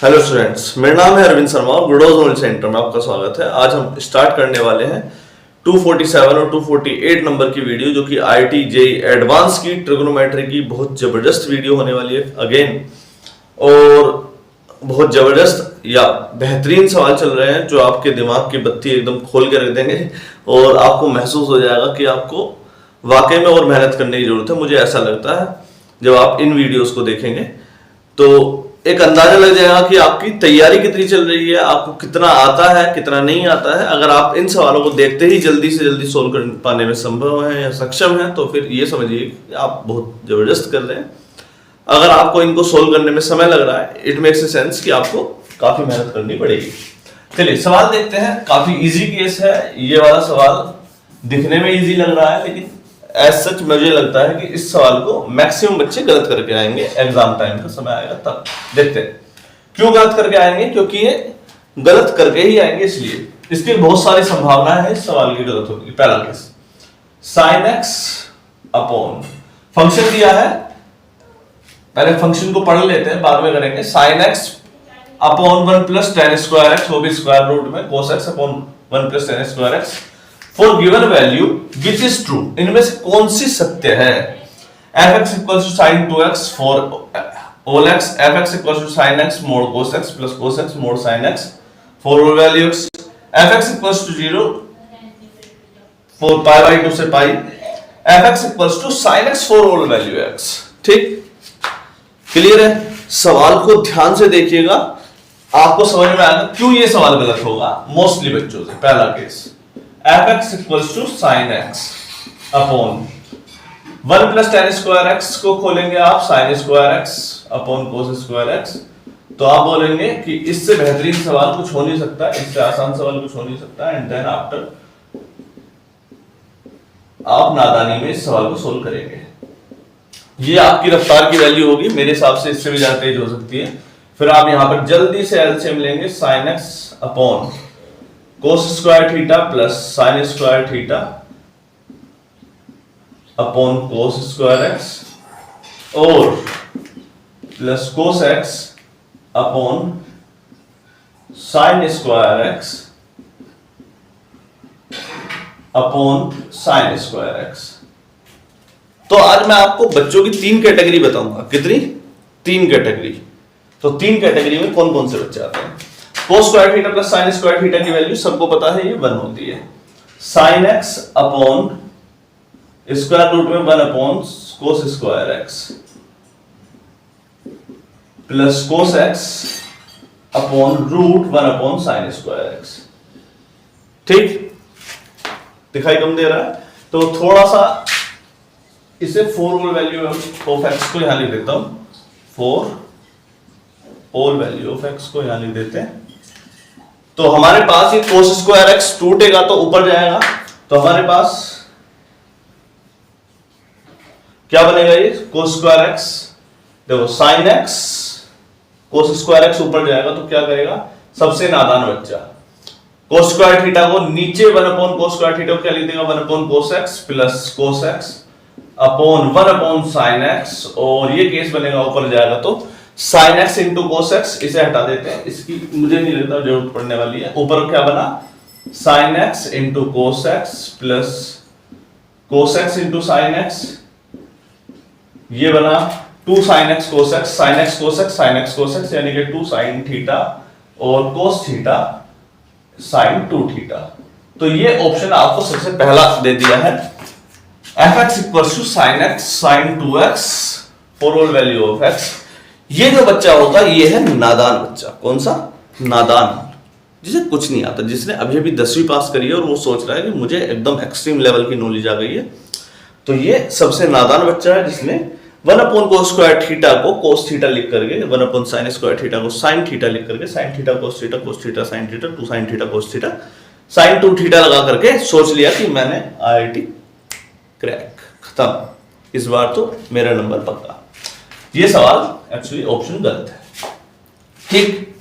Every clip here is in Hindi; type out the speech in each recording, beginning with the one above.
हेलो स्टूडेंट्स, मेरा नाम है अरविंद शर्मा और विंडोज नॉलेज सेंटर में आपका स्वागत है। आज हम स्टार्ट करने वाले हैं 247 और 248 नंबर की वीडियो, जो कि आईआईटी जेईई एडवांस की ट्रिग्नोमेट्री की बहुत जबरदस्त वीडियो होने वाली है अगेन। और बहुत जबरदस्त या बेहतरीन सवाल चल रहे हैं जो आपके दिमाग की बत्ती एकदम खोल के रख देंगे और आपको महसूस हो जाएगा कि आपको वाकई में और मेहनत करने की जरूरत है। मुझे ऐसा लगता है जब आप इन वीडियोस को देखेंगे तो एक अंदाजा लग जाएगा कि आपकी तैयारी कितनी चल रही है, आपको कितना आता है कितना नहीं आता है। अगर आप इन सवालों को देखते ही जल्दी से जल्दी सोल्व कर पाने में संभव है या सक्षम है तो फिर ये समझिए कि आप बहुत जबरदस्त कर रहे हैं। अगर आपको इनको सोल्व करने में समय लग रहा है, इट मेक्स सेंस कि आपको काफी मेहनत करनी पड़ेगी। चलिए सवाल देखते हैं। काफी इजी केस है ये वाला सवाल, दिखने में इजी लग रहा है लेकिन एज सच मुझे लगता है कि इस सवाल को मैक्सिमम बच्चे गलत करके आएंगे। एग्जाम टाइम का समय आएगा तब देखते हैं क्यों गलत करके आएंगे, क्योंकि ये गलत करके ही आएंगे, इसलिए इसकी बहुत सारी संभावनाएं हैं इस सवाल की गलत होने की। पहला case, sin x upon function दिया है, पहले फंक्शन को पढ़ लेते हैं बाद में करेंगे। sin x upon 1 plus tan square x, वो भी स्क्वायर रूट में cos x upon 1 plus tan square x for given value which is true. इनमें से कौन सी सत्य है? fx equals to sin 2x for all x, fx equals to sin x mod cos x plus cos x mod sin x for all value x, fx equals to 0 for pi by 2 से पाई, fx equals to sin x for all value x। ठीक, क्लियर है? सवाल को ध्यान से देखिएगा, आपको समझ में आएगा क्यों ये सवाल गलत होगा मोस्टली बच्चों से। पहला case, fx equals to sin x upon 1 plus tan square x को खोलेंगे आप sin square x upon cos square x, तो आप बोलेंगे कि इससे बेहतरीन सवाल कुछ हो नहीं सकता, इससे आसान सवाल कुछ हो नहीं सकता। एंड देन आफ्टर आप नादानी में इस सवाल को सोल्व करेंगे। ये आपकी रफ्तार की वैल्यू होगी, मेरे हिसाब से इससे भी ज्यादा तेज हो सकती है। फिर आप यहां पर जल्दी से एलसीएम लेंगे, sin x upon cos square theta plus sin square theta upon cos square x और plus cos x upon sin square x upon sin square x। तो आज मैं आपको बच्चों की 3 कैटेगरी बताऊंगा। कितनी? 3 कैटेगरी। तो 3 कैटेगरी में कौन कौन से बच्चे आते हैं? cos square theta plus sin square theta की वैल्यू सबको पता है, ये 1 होती है। sin x upon square root में 1 upon cos square x plus cos x upon root 1 upon sin square x। ठीक, दिखाई कम दे रहा है तो थोड़ा सा इसे 4 होल वैल्यू ऑफ x को यहां लिख देता हूं। 4 होल वैल्यू ऑफ x को यहां लिख देते हैं। तो हमारे पास ये cos स्क्वायर x टूटेगा तो ऊपर जाएगा, तो हमारे पास क्या बनेगा? ये cos स्क्वायर x, देखो sin x cos square x ऊपर जाएगा तो क्या करेगा? सबसे नादान बच्चा cos स्क्वायर थीटा को नीचे 1 अपॉन cos स्क्वायर थीटा को क्या लिख देगा? 1 upon cos x plus cos x upon 1 upon sin x, और ये केस बनेगा ऊपर जाएगा तो sin x into cos x। इसे हटा देते हैं, इसकी मुझे नहीं लगता जरूरत पड़ने वाली है। ऊपर क्या बना? sin x into cos x plus cos x into sin x, ये बना 2 sin x cos x, sin x cos x, sin x cos x, यानी कि 2 sin थीटा और cos थीटा sin 2 थीटा। तो ये ऑप्शन आपको सबसे पहला दे दिया है, fx equals to sin x sin 2x for all value of x। ये जो बच्चा होगा ये है नादान बच्चा। कौन सा? नादान, जिसे कुछ नहीं आता, जिसने अभी अभी 10वीं पास करी है और वो सोच रहा है कि मुझे एकदम एक्सट्रीम लेवल की नॉलेज आ गई है। तो ये सबसे नादान बच्चा है जिसने 1 अपॉन cos स्क्वायर थीटा को cos थीटा लिख करके, 1 अपॉन sin स्क्वायर थीटा को sin थीटा लिख करके, sin theta cos theta sin theta 2 sin theta cos theta sin 2 theta लगा करके सोच लिया कि मैंने आईआईटी क्रैक, खत्म, इस बार तो मेरा नंबर पक्का। ये सवाल एक्चुअली ऑप्शन गलत है। ठीक,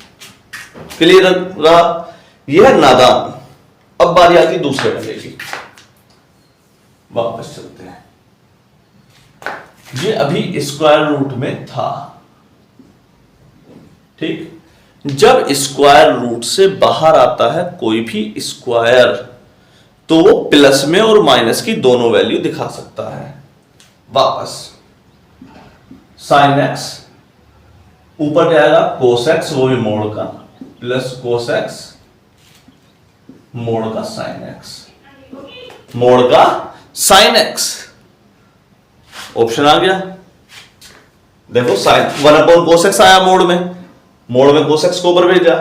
क्लियर रहा? यह है नादान। अब बारी आती दूसरे बंदे की। वापस चलते हैं। ये अभी स्क्वायर रूट में था, ठीक, जब स्क्वायर रूट से बाहर आता है कोई भी स्क्वायर तो वो प्लस में और माइनस की दोनों वैल्यू दिखा सकता है। वापस साइन एक्स ऊपर जाएगा कोस एक्स, वो भी मोड़ का, प्लस कोस एक्स मोड़ का साइन एक्स, मोड़ का साइन एक्स। ऑप्शन आ गया। देखो साइन 1 कोस एक्स आया मोड़ में कोस एक्स को ऊपर भेजा,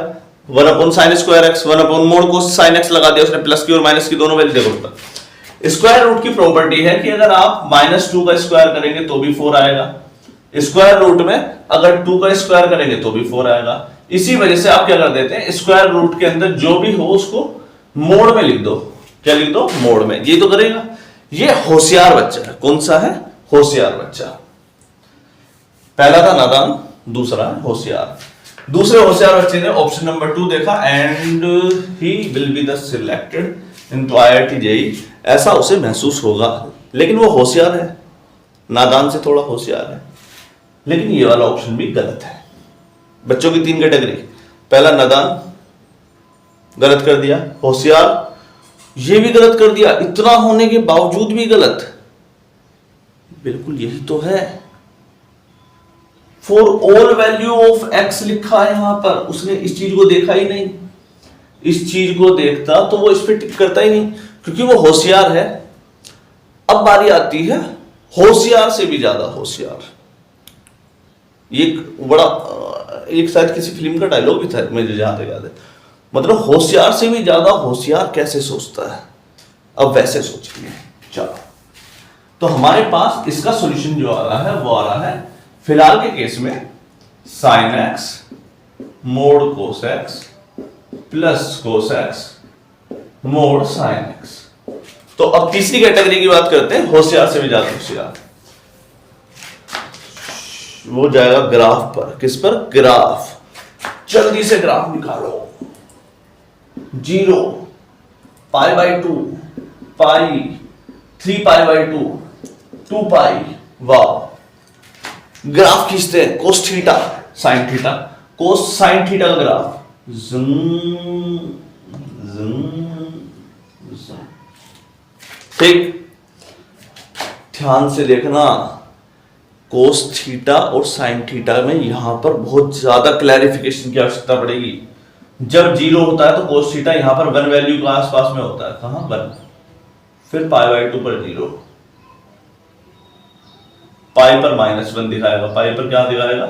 1 साइन स्क्वायर एक्स, 1 मोड़ कोस साइन एक्स लगा दिया उसने, प्लस की और माइनस की दोनों वैल्यू। देखो स्क्वायर रूट की प्रॉपर्टी है कि अगर आप -2 का स्क्वायर करेंगे तो भी 4 आएगा, स्क्वायर रूट में अगर 2 का स्क्वायर करेंगे तो भी 4 आएगा। इसी वजह से आप क्या कर देते हैं, स्क्वायर रूट के अंदर जो भी हो उसको मोड़ में लिख दो। क्या लिख दो? मोड़ में। ये तो करेगा। ये होशियार बच्चा है। कौन सा है? होशियार बच्चा। पहला था नादान, दूसरा है होशियार। दूसरे होशियार बच्चे ने ऑप्शन नंबर 2 देखा, and he will be the selected into IIT JEE। ऐसा उसे महसूस होगा, लेकिन वो होशियार है, नादान से थोड़ा होशियार है। लेकिन ये वाला ऑप्शन भी गलत है। बच्चों की 3 कैटेगरी, पहला नादान गलत कर दिया, होशियार ये भी गलत कर दिया, इतना होने के बावजूद भी गलत। बिल्कुल यही तो है। For all value of x लिखा है यहां पर, उसने इस चीज को देखा ही नहीं। इस चीज को देखता तो वो इस पे टिक करता ही नहीं, क्योंकि वो होशियार है। अब बारी आती है होशियार से भी ज्यादा होशियार। एक शायद किसी फिल्म का डायलॉग भी था, मुझे जहां तक याद है, मतलब होशियार से भी ज्यादा होशियार कैसे सोचता है। अब वैसे सोचिए। चलो, तो हमारे पास इसका सॉल्यूशन जो आ रहा है वो आ रहा है फिलहाल के केस में साइन एक्स मोड़ cos x plus cos x मोड़ साइन एक्स। तो अब तीसरी कैटेगरी की बात करते हैं, होशियार से भी ज्यादा होशियार। वो जाएगा ग्राफ पर। किस पर? ग्राफ। जल्दी से ग्राफ निकालो। 0 π/2 पाई 3π/2 2 पाई। वाह, ग्राफ खींचते हैं। कोस थीटा साइन थीटा, कोस साइन थीटा का ग्राफ। ठीक, ध्यान से देखना। कोस थीटा और साइन थीटा में यहां पर बहुत ज्यादा क्लैरिफिकेशन की आवश्यकता पड़ेगी। जब 0 होता है तो कोस थीटा यहां पर 1 वैल्यू के आसपास में होता है। कहां? 1। फिर π/2 पर 0, पाई पर -1 दिखाएगा। पाई पर क्या दिखाएगा?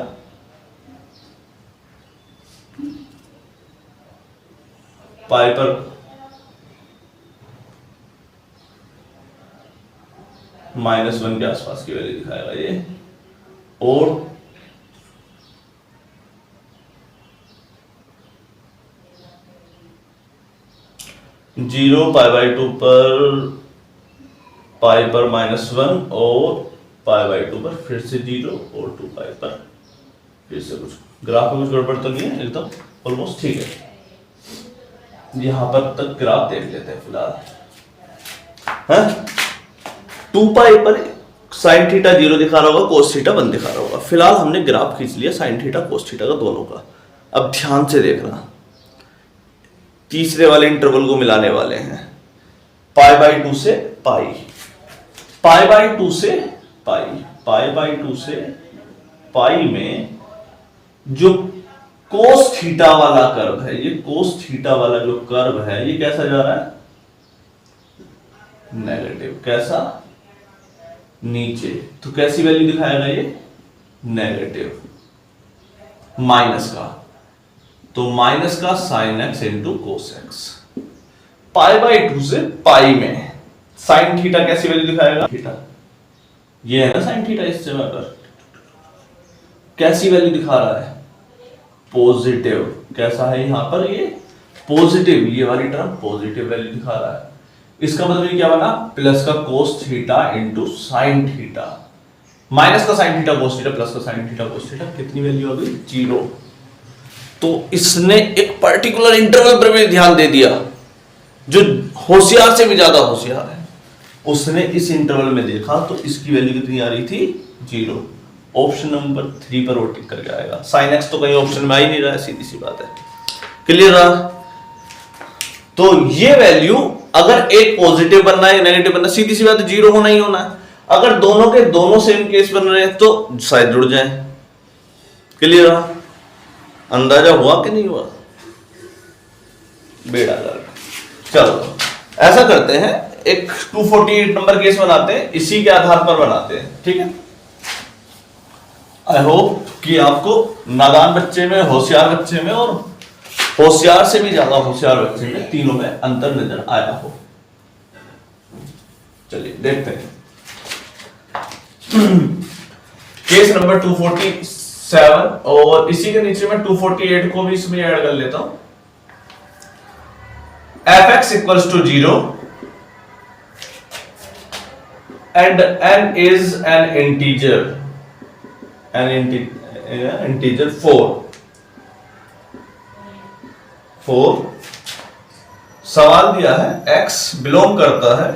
पाई पर -1 के आसपास की वैल्यू दिखाएगा ये। और जीरो π/2 पर पाई पर -1 और π/2 पर फिर से 0 और 2 पाई पर फिर से कुछ। ग्राफ में कुछ गड़बड़ तो नहीं है? एकदम ऑलमोस्ट ठीक है। यहां पर तक ग्राफ देख लेते हैं फिलहाल। 2 पाई पर साइन थीटा 0 दिखा रहा होगा, कोस थीटा 1 दिखा रहा होगा। फिलहाल हमने ग्राफ खींच लिया साइन थीटा कोस थीटा का, दोनों का। अब ध्यान से देखना, तीसरे वाले इंटरवल को मिलाने वाले हैं। π/2 से पाई, π/2 से पाई, π/2 से पाई में जो कोस थीटा वाला कर्व है, ये कोस थीटा वाला जो कर्व है ये कैसा जा रहा है? नेगेटिव। कैसा? नीचे। तो कैसी वैल्यू दिखाएगा ये? नेगेटिव, माइनस का। तो माइनस का sine x into cos x. π/2 से पाई में साइन थीटा कैसी वैल्यू दिखाएगा? थीटा। ये है ना साइन थीटा, इस जगह पर कैसी वैल्यू दिखा रहा है? पॉजिटिव। कैसा है यहां पर? ये पॉजिटिव, ये वाली टर्म पॉजिटिव वैल्यू दिखा रहा है। इसका मतलब क्या बना? प्लस का cos theta into sine theta. Minus का sine theta cos theta plus का साइन थीटा कोस थीटा, कितनी वैल्यू आ गई? 0। तो इसने एक पर्टिकुलर इंटरवल पर भी ध्यान दे दिया। जो होशियार से भी ज्यादा होशियार है, उसने इस इंटरवल में देखा तो इसकी वैल्यू कितनी आ रही थी? 0। ऑप्शन नंबर 3 पर वो टिक करके आएगा। साइन एक्स तो कहीं ऑप्शन में आ ही नहीं रहा है, सीधी सी बात है। क्लियर रहा? तो ये वैल्यू अगर एक पॉजिटिव बनना है नेगेटिव बनना, सीधी सी बात है, जीरो होना ही होना है। अगर दोनों के दोनों सेम केस बन रहे हैं तो शायद जुड़ जाए। क्लियर रहा? अंदाजा हुआ कि नहीं हुआ? बेड़ा गर्क। चलो ऐसा करते हैं, एक 248 नंबर केस बनाते हैं, इसी के आधार पर बनाते हैं, ठीक है। आई होप कि आपको नादान बच्चे में, होशियार बच्चे में और होशियार से भी ज्यादा होशियार बच्चे में, तीनों में अंतर नजर आया हो। चलिए देखते हैं केस नंबर 247, और इसी के नीचे मैं 248 को भी इसमें ऐड कर लेता हूं। fx equals to 0 and n is an integer, integer 4। सवाल दिया है x बिलोंग करता है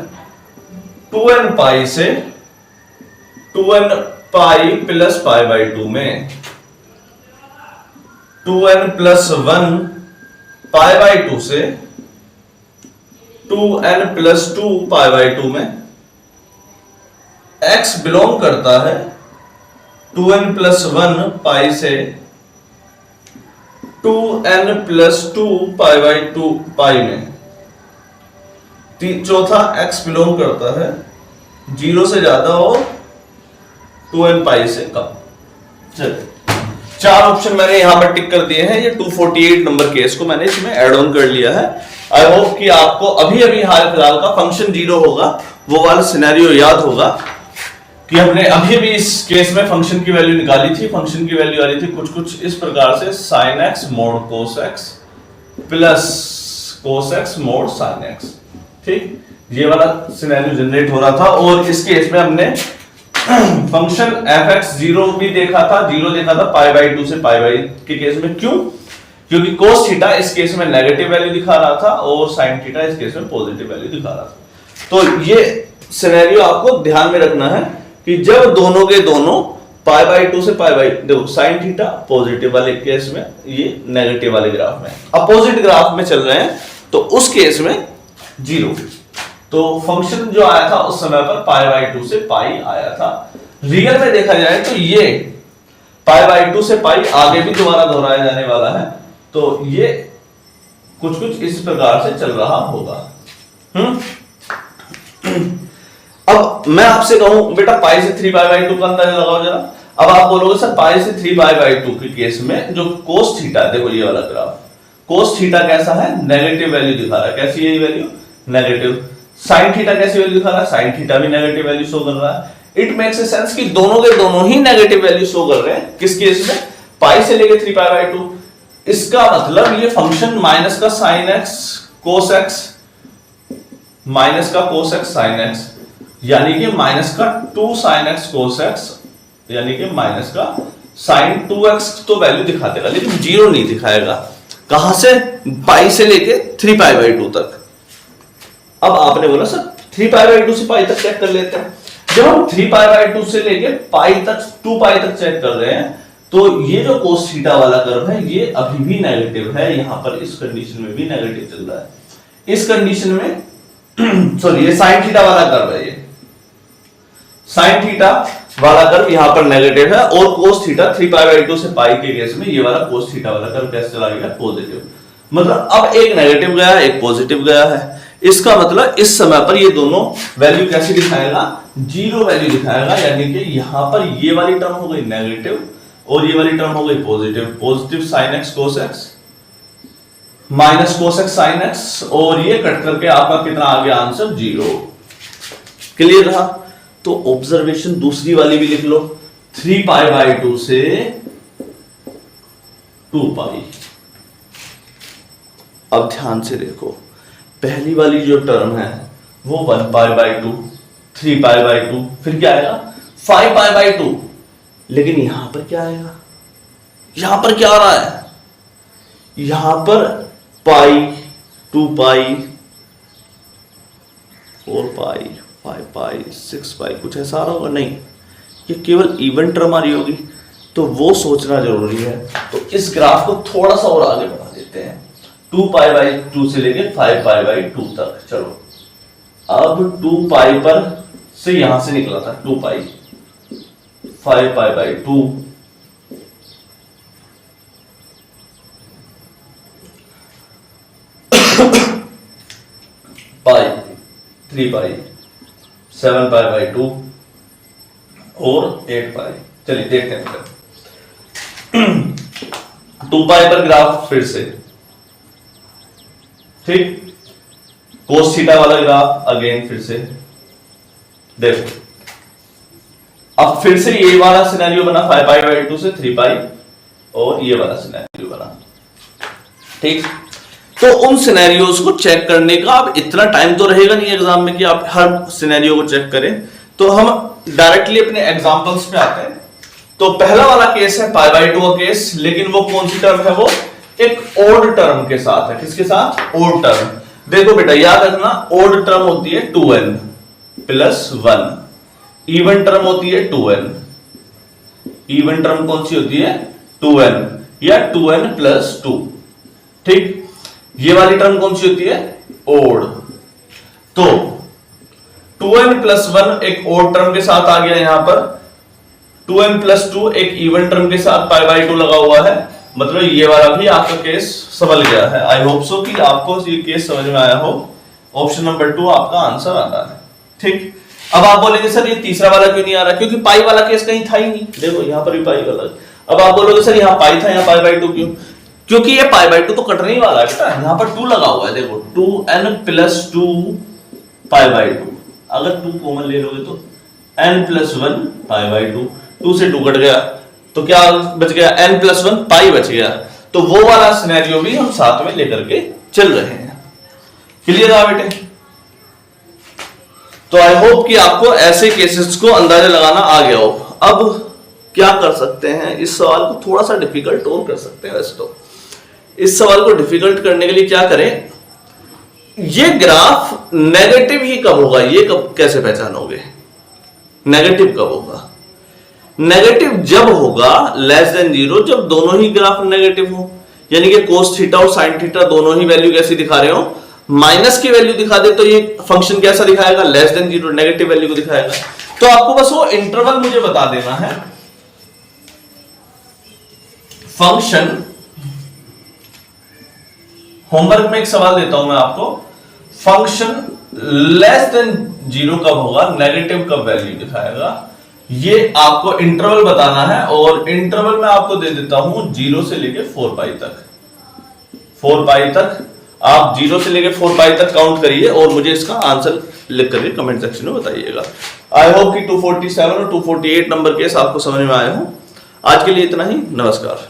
2n पाई से 2n pi plus pi by 2 में, 2n प्लस 1 पाई बाई 2 से 2n प्लस 2 पाई बाई 2 में। x बिलोंग करता है 2n प्लस 1 पाई से 2n प्लस 2 पाई बाई 2 पाई में। चौथा x बिलोंग करता है 0 से ज्यादा और 2n पाई से कम। चलिए 4 ऑप्शन मैंने यहां पर टिक कर दिए हैं। ये 248 नंबर केस को मैंने इसमें ऐड ऑन कर लिया है। आई होप कि आपको अभी अभी हाल फिलहाल का फंक्शन 0 होगा वो वाला सिनेरियो याद होगा कि हमने अभी भी इस केस में फंक्शन की वैल्यू निकाली थी। फंक्शन की वैल्यू आ रही थी कुछ इस प्रकार से, sin x mode cos x plus cos x mode sin x। ठीक, ये वाला सिनेरियो जनरेट हो रहा था। और इस केस में हमने फंक्शन fx 0 भी देखा था, 0 देखा था पाई बाई 2 से पाई बाई के केस में। क्यों? क्योंकि cos थीटा इस केस में नेगेटिव वैल्यू दिखा रहा था और sin थीटा इस केस में पॉजिटिव वैल्यू दिखा रहा था। तो ये सिनेरियो आपको ध्यान में रखना है कि जब दोनों के दोनों पाई बाई 2 से पाई बाई, देखो साइन थीटा पॉजिटिव वाले केस में, ये नेगेटिव वाले ग्राफ में, अपोजिट ग्राफ में चल रहे हैं, तो उस केस में 0। तो फंक्शन जो आया था उस समय पर पाई बाई 2 से पाई आया था। रियल में देखा जाए तो ये पाई बाई 2 से पाई आगे भी दोबारा दोहराया जाने वाला है। तो ये कुछ इस प्रकार से चल रहा होगा। अब मैं आपसे कहूं बेटा पाई से 3 पाई बाई 2 का अंदाजा लगाओ जरा। अब आप बोलोगे सर पाई से 3 पाई बाई 2 के केस में जो कोस थीटा, देखो ये वाला ग्राफ, कोस थीटा कैसा है? नेगेटिव वैल्यू दिखा रहा है। कैसी है ये वैल्यू? नेगेटिव। साइन थीटा कैसी वैल्यू दिखा रहा है? साइन थीटा भी नेगेटिव वैल्यू शो कर रहा है। इट मेक्स ए सेंस कि दोनों के दोनों ही नेगेटिव वैल्यू शो कर रहे हैं। किस केस में? पाई से लेके 3 पाई बाई 2। इसका मतलब ये फंक्शन माइनस का sine x cos x minus का कोस एक्स साइन एक्स, यानी कि माइनस का 2 sin x cos x, यानी कि माइनस का sin 2x तो वैल्यू दिखा देगा लेकिन 0 नहीं दिखाएगा। कहां से? पाई से लेके 3 पाई बाई 2 तक। अब आपने बोला सर 3 पाई बाई 2 से पाई तक चेक कर लेते हैं। जब हम 3 पाई बाई 2 से लेके पाई तक 2 पाई तक चेक कर रहे हैं तो ये जो cos थीटा वाला कर्व है ये अभी भी नेगेटिव है। यहां पर इस कंडीशन में भी नेगेटिव चल रहा है। इस कंडीशन में सॉरी ये sin थीटा वाला कर्व है, ये साइन थीटा वाला कर्व यहां पर नेगेटिव है और कोस थीटा 3 पाई बाई 2 से पाई के केस में ये वाला कोस थीटा वाला कर्व कैसे चला गया? पॉजिटिव। मतलब अब एक नेगेटिव गया है, एक पॉजिटिव गया है। इसका मतलब इस समय पर ये दोनों वैल्यू कैसे दिखाएगा? 0 वैल्यू दिखाएगा, यानी कि यहां पर ये वाली टर्म हो गई नेगेटिव और ये वाली टर्म हो गई positive. Positive sine x cos x minus cos x sine x, और ये कट करके आपका कितना आ गया? आंसर 0। क्लियर रहा? तो ऑब्जर्वेशन दूसरी वाली भी लिख लो, 3 पाई बाई 2 से 2 पाई। अब ध्यान से देखो, पहली वाली जो टर्म है वो 1 पाई बाई 2, 3 पाई बाई 2, फिर क्या आएगा? 5 पाई बाई 2। लेकिन यहां पर क्या आएगा? यहां पर क्या आ रहा है? यहां पर पाई, 2 पाई, 4 पाई, 5 पाई, 6 पाई, कुछ ऐसा आ रहा होगा? नहीं, कि केवल इवन टर्म आ रही होगी, तो वो सोचना जरूरी है। तो इस ग्राफ को थोड़ा सा और आगे बढ़ा देते हैं, 2π/2 से लेके 5π/2 तक। चलो अब 2π पर से यहां से निकला था 2π, 5π/2 पाई, 3π, 7π/2 और 8π। चलिए देखते हैं 2π पर ग्राफ फिर से, ठीक, कोस थीटा वाला ग्राफ अगेन फिर से देखो। अब फिर से ये वाला सिनेरियो बना 5π/2 से 3π और ये वाला सिनेरियो बना, ठीक। तो उन सिनेरियोज को चेक करने का अब इतना टाइम तो रहेगा नहीं एग्जाम में कि आप हर सिनेरियो को चेक करें, तो हम डायरेक्टली अपने एग्जांपल्स पे आते हैं। तो पहला वाला केस है π/2 का केस, लेकिन वो कौन सी टर्म है, वो एक ओड टर्म के साथ है। किसके साथ? Odd term. देखो बेटा याद रखना, ओड टर्म होती है 2n + 1, इवन टर्म होती है 2n। इवन टर्म कौन सी होती है? 2n या 2n + 2, ठीक। ये वाली टर्म कौन सी होती है? ओड। तो 2n + 1 एक ओड टर्म के साथ आ गया, यहां पर 2n + 2 एक इवन टर्म के साथ π/2 लगा हुआ है, मतलब ये वाला भी आपका केस समझ गया है। आई होप सो कि आपको ये केस समझ में आया हो। ऑप्शन नंबर 2 आपका आंसर आता है, ठीक। अब आप बोलेंगे सर ये तीसरा वाला क्यों नहीं आ रहा, क्योंकि पाई वाला केस कहीं था ही नहीं। देखो यहां पर भी पाई वाला। अब आप बोलोगे सर यहां पाई था, यहां π/2 क्यों? क्योंकि ये π/2 तो कटने ही वाला है बेटा, यहां पर 2 लगा हुआ है। देखो 2n + 2 π/2, अगर 2 कॉमन ले लोगे तो n + 1 π/2, 2 से 2 कट गया तो क्या बच गया? n + 1 पाई बच गया। तो वो वाला सिनेरियो भी हम साथ में लेकर के चल रहे हैं। क्लियर है बेटे? तो आई होप कि आपको ऐसे केसेस को अंदाजा लगाना आ गया हो। अब क्या कर सकते हैं, इस सवाल को थोड़ा सा डिफिकल्ट और कर सकते हैं। वैसे तो इस सवाल को डिफिकल्ट करने के लिए क्या करें, ये ग्राफ नेगेटिव ही कब होगा, ये कब कैसे पहचानोगे? नेगेटिव कब होगा? नेगेटिव जब होगा <0, जब दोनों ही ग्राफ नेगेटिव हो, यानी कि कोस थीटा और साइन थीटा दोनों ही वैल्यू कैसी दिखा रहे हो, माइनस की वैल्यू दिखा दे, तो ये फंक्शन कैसा दिखाएगा? <0, नेगेटिव वैल्यू को दिखाएगा। तो आपको बस वो इंटरवल मुझे बता देना है। फंक्शन, होमवर्क में एक सवाल देता हूं मैं आपको, फंक्शन <0 कब होगा, नेगेटिव कब वैल्यू दिखाएगा, ये आपको इंटरवल बताना है। और इंटरवल में आपको दे देता हूं 0 से लेके 4π तक। 4π तक आप 0 से लेके 4π तक काउंट करिए और मुझे इसका आंसर लिख करके कमेंट सेक्शन में बताइएगा। आई होप कि 247 और 248 नंबर केस आपको समझ में आए हो। आज के लिए इतना ही, नमस्कार।